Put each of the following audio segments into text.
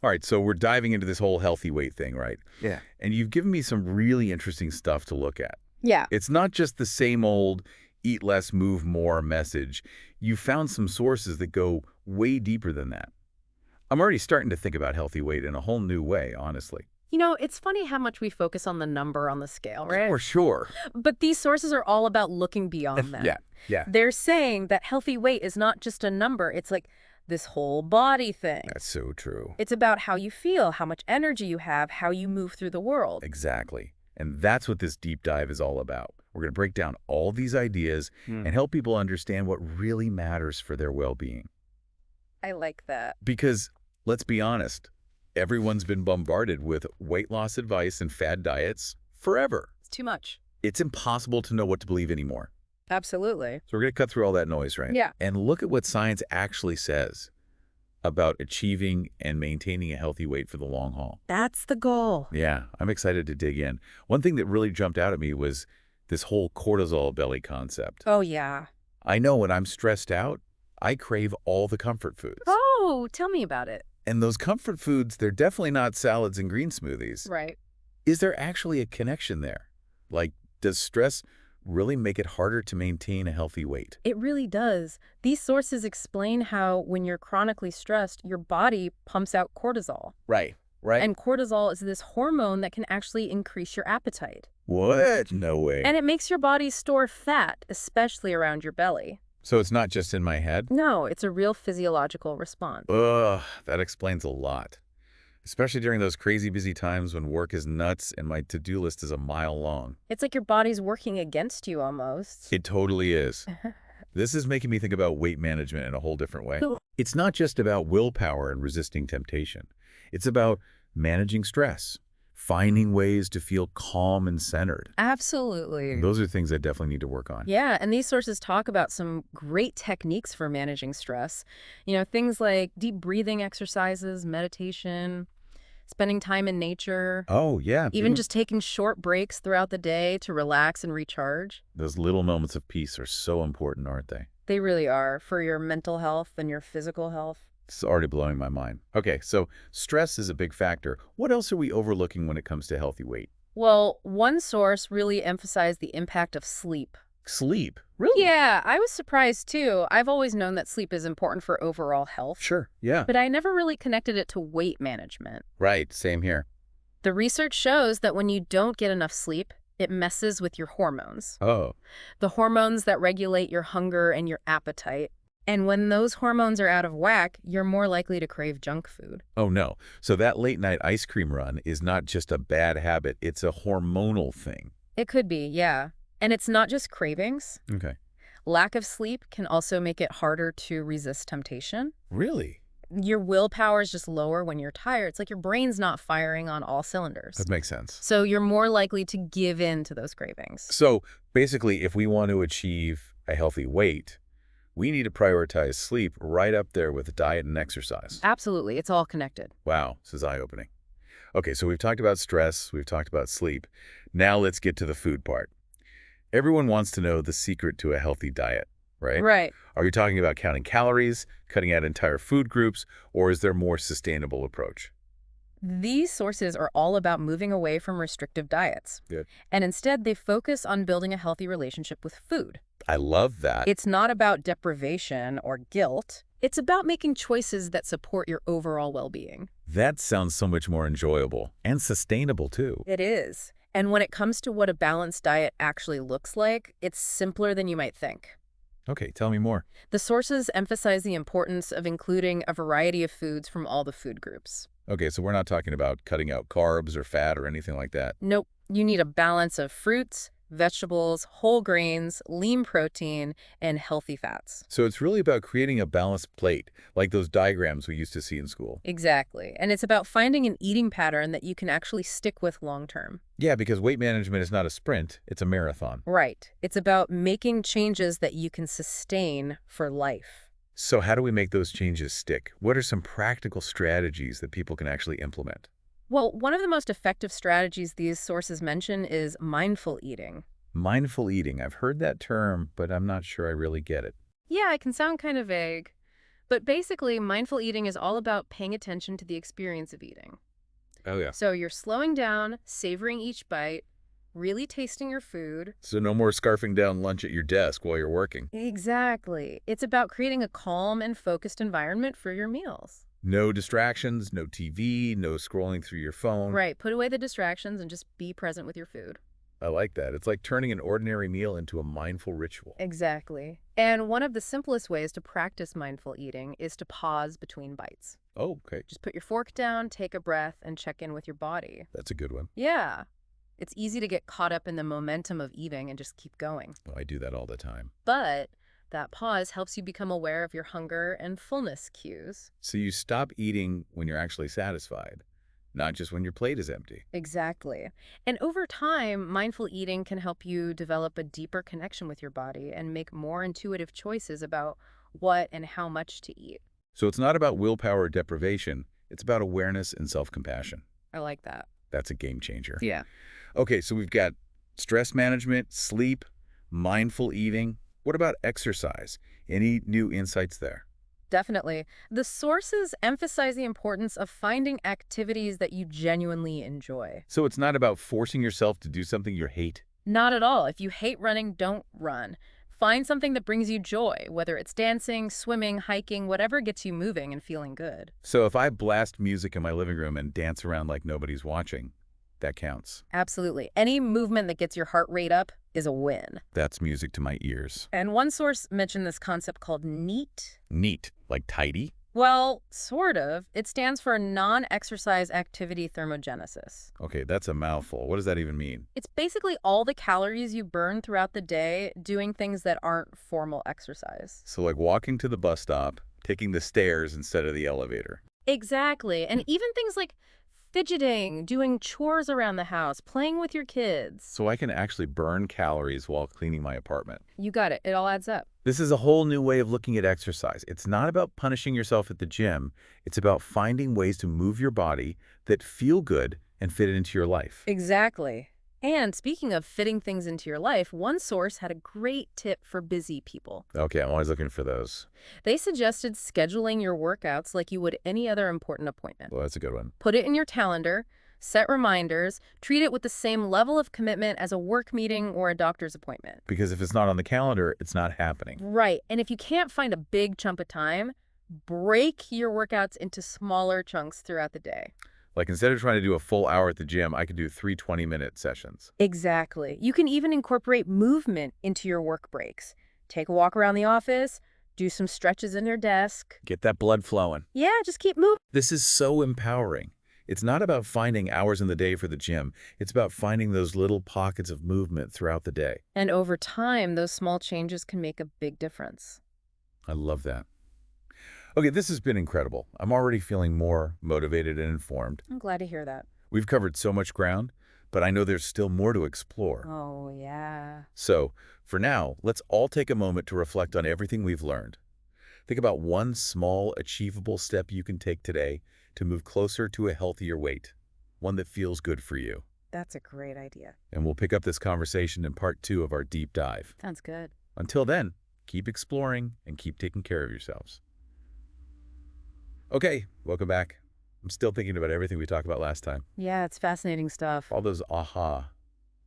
All right, so we're diving into this whole healthy weight thing, right? Yeah. And you've given me some really interesting stuff to look at. Yeah. It's not just the same old eat less, move more message. You found some sources that go way deeper than that. I'm already starting to think about healthy weight in a whole new way, honestly. You know, it's funny how much we focus on the number on the scale, right? For sure. But these sources are all about looking beyond that. Yeah. They're saying that healthy weight is not just a number. It's like this whole body thing. That's so true. It's about how you feel, how much energy you have, how you move through the world. Exactly. And that's what this deep dive is all about. We're going to break down all these ideas and help people understand what really matters for their well-being. I like that. Because, let's be honest, everyone's been bombarded with weight loss advice and fad diets forever. It's too much. It's impossible to know what to believe anymore. Absolutely. So we're going to cut through all that noise, right? Yeah. And look at what science actually says about achieving and maintaining a healthy weight for the long haul. That's the goal. Yeah, I'm excited to dig in. One thing that really jumped out at me was this whole cortisol belly concept. Oh, yeah. I know when I'm stressed out, I crave all the comfort foods. Oh, tell me about it. And those comfort foods, they're definitely not salads and green smoothies. Right. Is there actually a connection there? Like, does stress really make it harder to maintain a healthy weight? It really does. These sources explain how when you're chronically stressed, your body pumps out cortisol. Right. And cortisol is this hormone that can actually increase your appetite. What? No way. And it makes your body store fat, especially around your belly. So it's not just in my head? No, it's a real physiological response. Ugh, that explains a lot. Especially during those crazy busy times when work is nuts and my to-do list is a mile long. It's like your body's working against you almost. It totally is. This is making me think about weight management in a whole different way. It's not just about willpower and resisting temptation. It's about managing stress, finding ways to feel calm and centered. Absolutely. Those are things I definitely need to work on. Yeah, and these sources talk about some great techniques for managing stress. You know, things like deep breathing exercises, meditation, spending time in nature. Oh, yeah. Even just taking short breaks throughout the day to relax and recharge. Those little moments of peace are so important, aren't they? They really are, for your mental health and your physical health. It's already blowing my mind. Okay, so stress is a big factor. What else are we overlooking when it comes to healthy weight? Well, one source really emphasized the impact of sleep. Sleep? Really? Yeah, I was surprised too. I've always known that sleep is important for overall health. Sure, yeah. But I never really connected it to weight management. Right, same here. The research shows that when you don't get enough sleep, it messes with your hormones. Oh. The hormones that regulate your hunger and your appetite. And when those hormones are out of whack, you're more likely to crave junk food. Oh, no. So that late-night ice cream run is not just a bad habit. It's a hormonal thing. It could be, yeah. And it's not just cravings. Okay. Lack of sleep can also make it harder to resist temptation. Really? Your willpower is just lower when you're tired. It's like your brain's not firing on all cylinders. That makes sense. So you're more likely to give in to those cravings. So basically, if we want to achieve a healthy weight, we need to prioritize sleep right up there with diet and exercise. Absolutely. It's all connected. Wow, this is eye-opening. Okay, so we've talked about stress, we've talked about sleep. Now let's get to the food part. Everyone wants to know the secret to a healthy diet, right? Right. Are you talking about counting calories, cutting out entire food groups, or is there a more sustainable approach? These sources are all about moving away from restrictive diets. Good. And instead, they focus on building a healthy relationship with food. I love that. It's not about deprivation or guilt. It's about making choices that support your overall well-being. That sounds so much more enjoyable and sustainable, too. It is. And when it comes to what a balanced diet actually looks like, it's simpler than you might think. Okay, tell me more. The sources emphasize the importance of including a variety of foods from all the food groups. Okay, so we're not talking about cutting out carbs or fat or anything like that. Nope. You need a balance of fruits, vegetables, whole grains, lean protein, and healthy fats. So it's really about creating a balanced plate, like those diagrams we used to see in school. Exactly. And it's about finding an eating pattern that you can actually stick with long term. Yeah, because weight management is not a sprint, it's a marathon. Right. It's about making changes that you can sustain for life. So how do we make those changes stick? What are some practical strategies that people can actually implement? Well, one of the most effective strategies these sources mention is mindful eating. Mindful eating. I've heard that term, but I'm not sure I really get it. Yeah, it can sound kind of vague. But basically, mindful eating is all about paying attention to the experience of eating. Oh, yeah. So you're slowing down, savoring each bite, really tasting your food. So no more scarfing down lunch at your desk while you're working. Exactly. It's about creating a calm and focused environment for your meals. No distractions, no TV, no scrolling through your phone. Right. Put away the distractions and just be present with your food. I like that. It's like turning an ordinary meal into a mindful ritual. Exactly. And one of the simplest ways to practice mindful eating is to pause between bites. Oh, okay. Just put your fork down, take a breath, and check in with your body. That's a good one. Yeah. It's easy to get caught up in the momentum of eating and just keep going. Oh, I do that all the time. But that pause helps you become aware of your hunger and fullness cues. So you stop eating when you're actually satisfied, not just when your plate is empty. Exactly. And over time, mindful eating can help you develop a deeper connection with your body and make more intuitive choices about what and how much to eat. So it's not about willpower or deprivation. It's about awareness and self-compassion. I like that. That's a game changer. Yeah. Okay, so we've got stress management, sleep, mindful eating. What about exercise? Any new insights there? Definitely. The sources emphasize the importance of finding activities that you genuinely enjoy. So it's not about forcing yourself to do something you hate. Not at all. If you hate running, don't run. Find something that brings you joy, whether it's dancing, swimming, hiking, whatever gets you moving and feeling good. So if I blast music in my living room and dance around like nobody's watching, that counts. Absolutely. Any movement that gets your heart rate up is a win. That's music to my ears. And one source mentioned this concept called NEAT. Neat. Like tidy? Well, sort of. It stands for non-exercise activity thermogenesis. Okay, that's a mouthful. What does that even mean? It's basically all the calories you burn throughout the day doing things that aren't formal exercise. So like walking to the bus stop, taking the stairs instead of the elevator. Exactly. And even things like fidgeting, doing chores around the house, playing with your kids. So I can actually burn calories while cleaning my apartment. You got it. It all adds up. This is a whole new way of looking at exercise. It's not about punishing yourself at the gym. It's about finding ways to move your body that feel good and fit into your life. Exactly. And speaking of fitting things into your life, one source had a great tip for busy people. Okay, I'm always looking for those. They suggested scheduling your workouts like you would any other important appointment. Well, that's a good one. Put it in your calendar, set reminders, treat it with the same level of commitment as a work meeting or a doctor's appointment. Because if it's not on the calendar, it's not happening. Right. And if you can't find a big chunk of time, break your workouts into smaller chunks throughout the day. Like instead of trying to do a full hour at the gym, I could do 3 20-minute sessions. Exactly. You can even incorporate movement into your work breaks. Take a walk around the office, do some stretches in your desk. Get that blood flowing. Yeah, just keep moving. This is so empowering. It's not about finding hours in the day for the gym. It's about finding those little pockets of movement throughout the day. And over time, those small changes can make a big difference. I love that. Okay, this has been incredible. I'm already feeling more motivated and informed. I'm glad to hear that. We've covered so much ground, but I know there's still more to explore. Oh, yeah. So, for now, let's all take a moment to reflect on everything we've learned. Think about one small, achievable step you can take today to move closer to a healthier weight, one that feels good for you. That's a great idea. And we'll pick up this conversation in part 2 of our deep dive. Sounds good. Until then, keep exploring and keep taking care of yourselves. Okay, welcome back. I'm still thinking about everything we talked about last time. Yeah, it's fascinating stuff. All those aha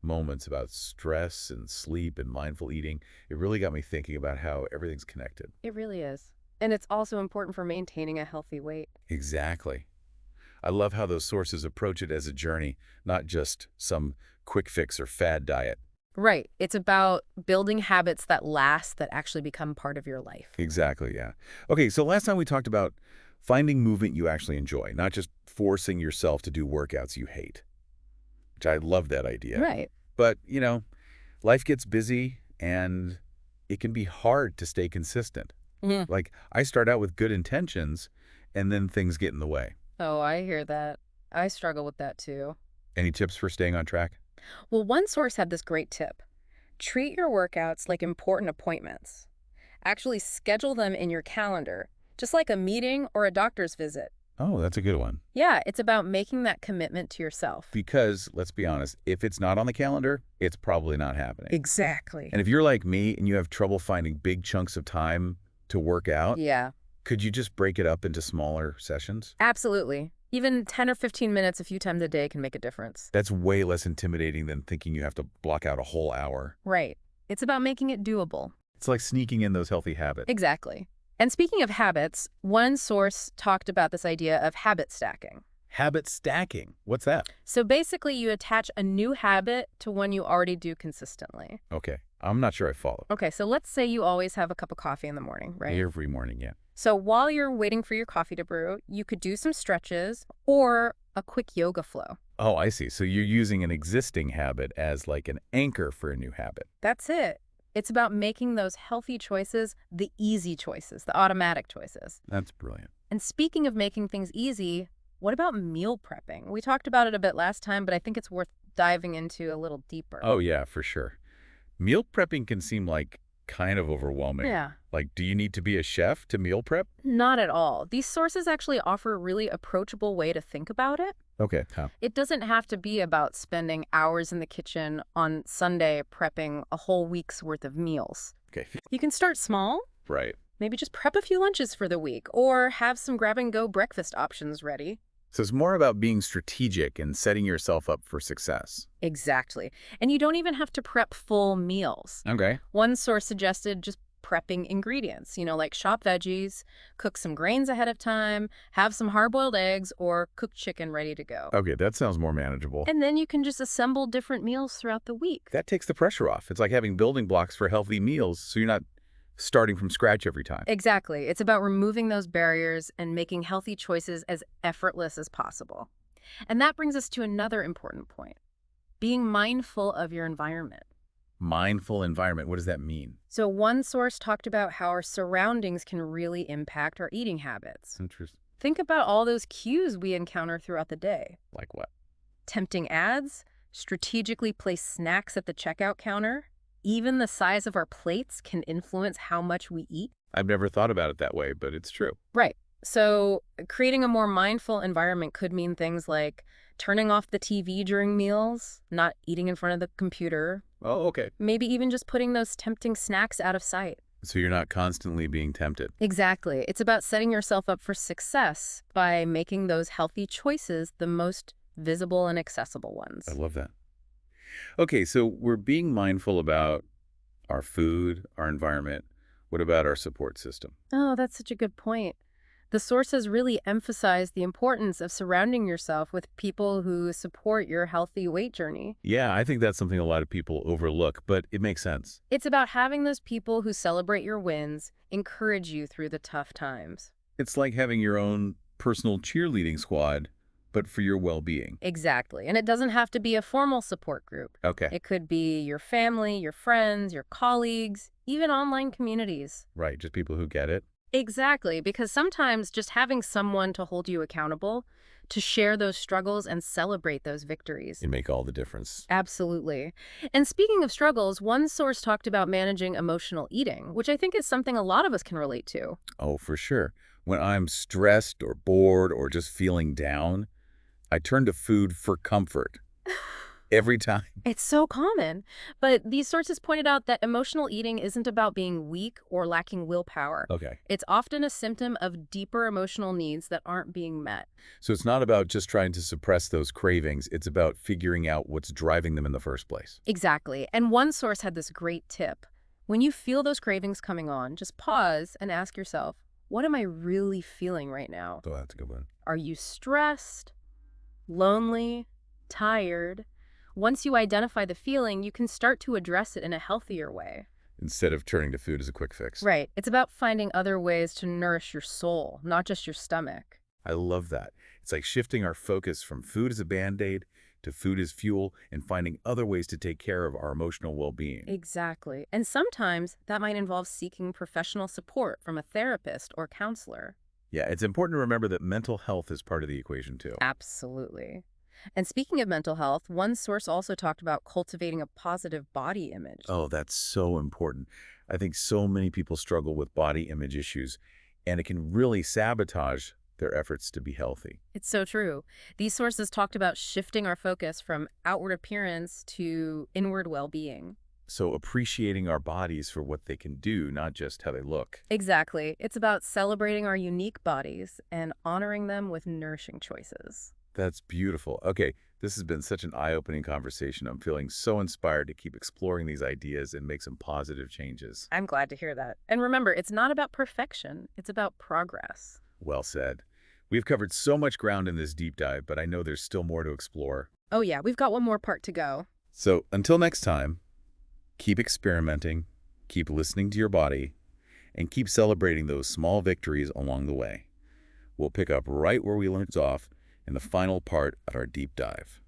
moments about stress and sleep and mindful eating, it really got me thinking about how everything's connected. It really is. And it's also important for maintaining a healthy weight. Exactly. I love how those sources approach it as a journey, not just some quick fix or fad diet. Right. It's about building habits that last, that actually become part of your life. Exactly, yeah. Okay, so last time we talked about finding movement you actually enjoy, not just forcing yourself to do workouts you hate, which I love that idea. Right. But, life gets busy and it can be hard to stay consistent. Mhm. Like, I start out with good intentions and then things get in the way. Oh, I hear that. I struggle with that too. Any tips for staying on track? Well, one source had this great tip. Treat your workouts like important appointments. Actually schedule them in your calendar, just like a meeting or a doctor's visit. Oh, that's a good one. Yeah, it's about making that commitment to yourself. Because, let's be honest, if it's not on the calendar, it's probably not happening. Exactly. And if you're like me and you have trouble finding big chunks of time to work out, Yeah. Could you just break it up into smaller sessions? Absolutely. Even 10 or 15 minutes a few times a day can make a difference. That's way less intimidating than thinking you have to block out a whole hour. Right. It's about making it doable. It's like sneaking in those healthy habits. Exactly. And speaking of habits, one source talked about this idea of habit stacking. Habit stacking. What's that? So basically, you attach a new habit to one you already do consistently. Okay. I'm not sure I follow. Okay, so let's say you always have a cup of coffee in the morning, right? Every morning, yeah. So while you're waiting for your coffee to brew, you could do some stretches or a quick yoga flow. Oh, I see. So you're using an existing habit as like an anchor for a new habit. That's it. It's about making those healthy choices the easy choices, the automatic choices. That's brilliant. And speaking of making things easy, what about meal prepping? We talked about it a bit last time, but I think it's worth diving into a little deeper. Oh, yeah, for sure. Meal prepping can seem like kind of overwhelming. Yeah. Like, do you need to be a chef to meal prep? Not at all. These sources actually offer a really approachable way to think about it. Okay. Huh. It doesn't have to be about spending hours in the kitchen on Sunday prepping a whole week's worth of meals. Okay. You can start small. Right. Maybe just prep a few lunches for the week or have some grab-and-go breakfast options ready. So it's more about being strategic and setting yourself up for success. Exactly. And you don't even have to prep full meals. Okay. One source suggested just prepping ingredients, like shop veggies, cook some grains ahead of time, have some hard-boiled eggs or cooked chicken ready to go. Okay, that sounds more manageable. And then you can just assemble different meals throughout the week. That takes the pressure off. It's like having building blocks for healthy meals, so you're not starting from scratch every time. Exactly. It's about removing those barriers and making healthy choices as effortless as possible. And that brings us to another important point, being mindful of your environment. Mindful environment, what does that mean? So one source talked about how our surroundings can really impact our eating habits. Interesting. Think about all those cues we encounter throughout the day. Like what? Tempting ads, strategically placed snacks at the checkout counter. Even the size of our plates can influence how much we eat. I've never thought about it that way, but it's true. Right. So creating a more mindful environment could mean things like turning off the TV during meals, not eating in front of the computer. Oh, okay. Maybe even just putting those tempting snacks out of sight. So you're not constantly being tempted. Exactly. It's about setting yourself up for success by making those healthy choices the most visible and accessible ones. I love that. Okay, so we're being mindful about our food, our environment. What about our support system? Oh, that's such a good point. The sources really emphasize the importance of surrounding yourself with people who support your healthy weight journey. Yeah, I think that's something a lot of people overlook, but it makes sense. It's about having those people who celebrate your wins, encourage you through the tough times. It's like having your own personal cheerleading squad, but for your well-being. Exactly. And it doesn't have to be a formal support group. Okay. It could be your family, your friends, your colleagues, even online communities. Right, just people who get it. Exactly, because sometimes just having someone to hold you accountable, to share those struggles and celebrate those victories. It make all the difference. Absolutely. And speaking of struggles, one source talked about managing emotional eating, which I think is something a lot of us can relate to. Oh, for sure. When I'm stressed or bored or just feeling down, I turn to food for comfort. Every time. It's so common. But these sources pointed out that emotional eating isn't about being weak or lacking willpower. Okay. It's often a symptom of deeper emotional needs that aren't being met. So it's not about just trying to suppress those cravings. It's about figuring out what's driving them in the first place. Exactly. And one source had this great tip. When you feel those cravings coming on, just pause and ask yourself, what am I really feeling right now? Oh, that's a good one. Are you stressed, lonely, tired? Once you identify the feeling, you can start to address it in a healthier way. Instead of turning to food as a quick fix. Right. It's about finding other ways to nourish your soul, not just your stomach. I love that. It's like shifting our focus from food as a Band-Aid to food as fuel and finding other ways to take care of our emotional well-being. Exactly. And sometimes that might involve seeking professional support from a therapist or counselor. Yeah, it's important to remember that mental health is part of the equation too. Absolutely. And speaking of mental health, one source also talked about cultivating a positive body image. Oh, that's so important. I think so many people struggle with body image issues, and it can really sabotage their efforts to be healthy. It's so true. These sources talked about shifting our focus from outward appearance to inward well-being. So appreciating our bodies for what they can do, not just how they look. Exactly. It's about celebrating our unique bodies and honoring them with nourishing choices. That's beautiful. Okay, this has been such an eye-opening conversation. I'm feeling so inspired to keep exploring these ideas and make some positive changes. I'm glad to hear that. And remember, it's not about perfection, it's about progress. Well said. We've covered so much ground in this deep dive, but I know there's still more to explore. Oh, yeah, we've got one more part to go. So until next time, keep experimenting, keep listening to your body, and keep celebrating those small victories along the way. We'll pick up right where we left off in the final part of our deep dive.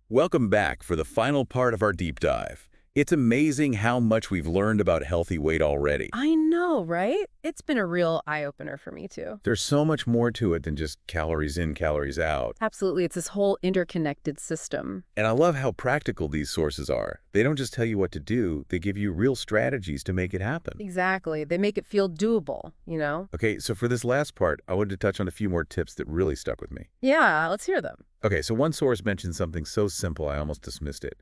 Welcome back for the final part of our deep dive. It's amazing how much we've learned about healthy weight already. I know, right? It's been a real eye-opener for me, too. There's so much more to it than just calories in, calories out. Absolutely. It's this whole interconnected system. And I love how practical these sources are. They don't just tell you what to do, they give you real strategies to make it happen. Exactly. They make it feel doable, you know? Okay, so for this last part, I wanted to touch on a few more tips that really stuck with me. Yeah, let's hear them. Okay, so one source mentioned something so simple I almost dismissed it.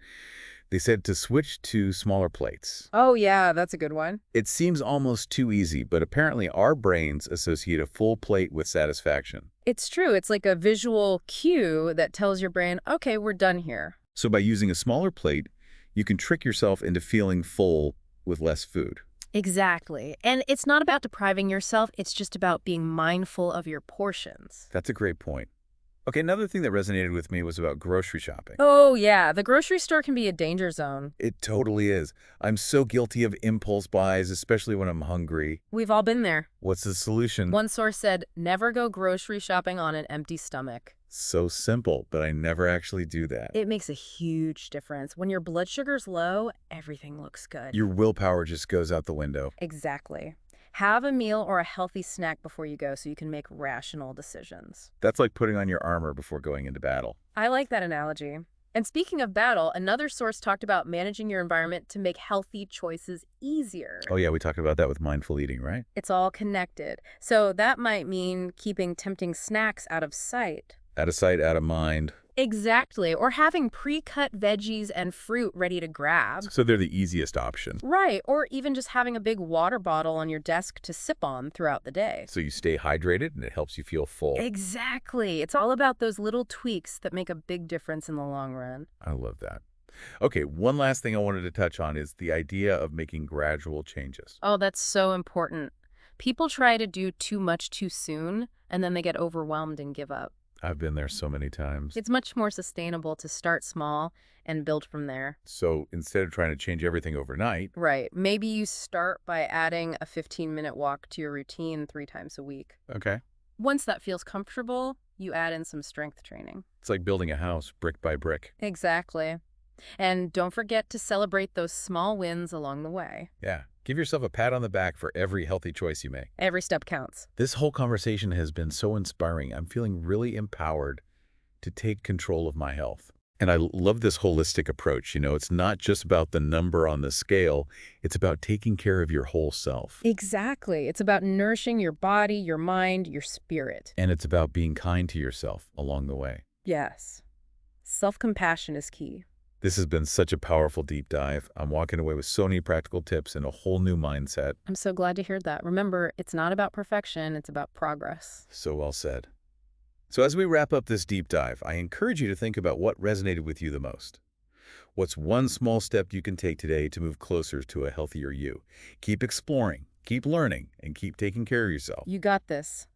They said to switch to smaller plates. Oh, yeah, that's a good one. It seems almost too easy, but apparently our brains associate a full plate with satisfaction. It's true. It's like a visual cue that tells your brain, okay, we're done here. So by using a smaller plate, you can trick yourself into feeling full with less food. Exactly. And it's not about depriving yourself. It's just about being mindful of your portions. That's a great point. Okay, another thing that resonated with me was about grocery shopping. Oh, yeah. The grocery store can be a danger zone. It totally is. I'm so guilty of impulse buys, especially when I'm hungry. We've all been there. What's the solution? One source said, never go grocery shopping on an empty stomach. So simple, but I never actually do that. It makes a huge difference. When your blood sugar's low, everything looks good. Your willpower just goes out the window. Exactly. Have a meal or a healthy snack before you go so you can make rational decisions. That's like putting on your armor before going into battle. I like that analogy. And speaking of battle, another source talked about managing your environment to make healthy choices easier. Oh yeah, we talked about that with mindful eating, right? It's all connected. So that might mean keeping tempting snacks out of sight. Out of sight, out of mind. Exactly. Or having pre-cut veggies and fruit ready to grab. So they're the easiest option. Right. Or even just having a big water bottle on your desk to sip on throughout the day. So you stay hydrated and it helps you feel full. Exactly. It's all about those little tweaks that make a big difference in the long run. I love that. Okay, one last thing I wanted to touch on is the idea of making gradual changes. Oh, that's so important. People try to do too much too soon, and then they get overwhelmed and give up. I've been there so many times. It's much more sustainable to start small and build from there. So instead of trying to change everything overnight, Right. Maybe you start by adding a 15-minute walk to your routine 3 times a week. okay. Once that feels comfortable, you add in some strength training. It's like building a house brick by brick. Exactly. And don't forget to celebrate those small wins along the way. Yeah. Give yourself a pat on the back for every healthy choice you make. Every step counts. This whole conversation has been so inspiring. I'm feeling really empowered to take control of my health. And I love this holistic approach. You know, it's not just about the number on the scale. It's about taking care of your whole self. Exactly. It's about nourishing your body, your mind, your spirit. And it's about being kind to yourself along the way. Yes. Self-compassion is key. This has been such a powerful deep dive. I'm walking away with so many practical tips and a whole new mindset. I'm so glad to hear that. Remember, it's not about perfection, it's about progress. So well said. So as we wrap up this deep dive, I encourage you to think about what resonated with you the most. What's one small step you can take today to move closer to a healthier you? Keep exploring, keep learning, and keep taking care of yourself. You got this.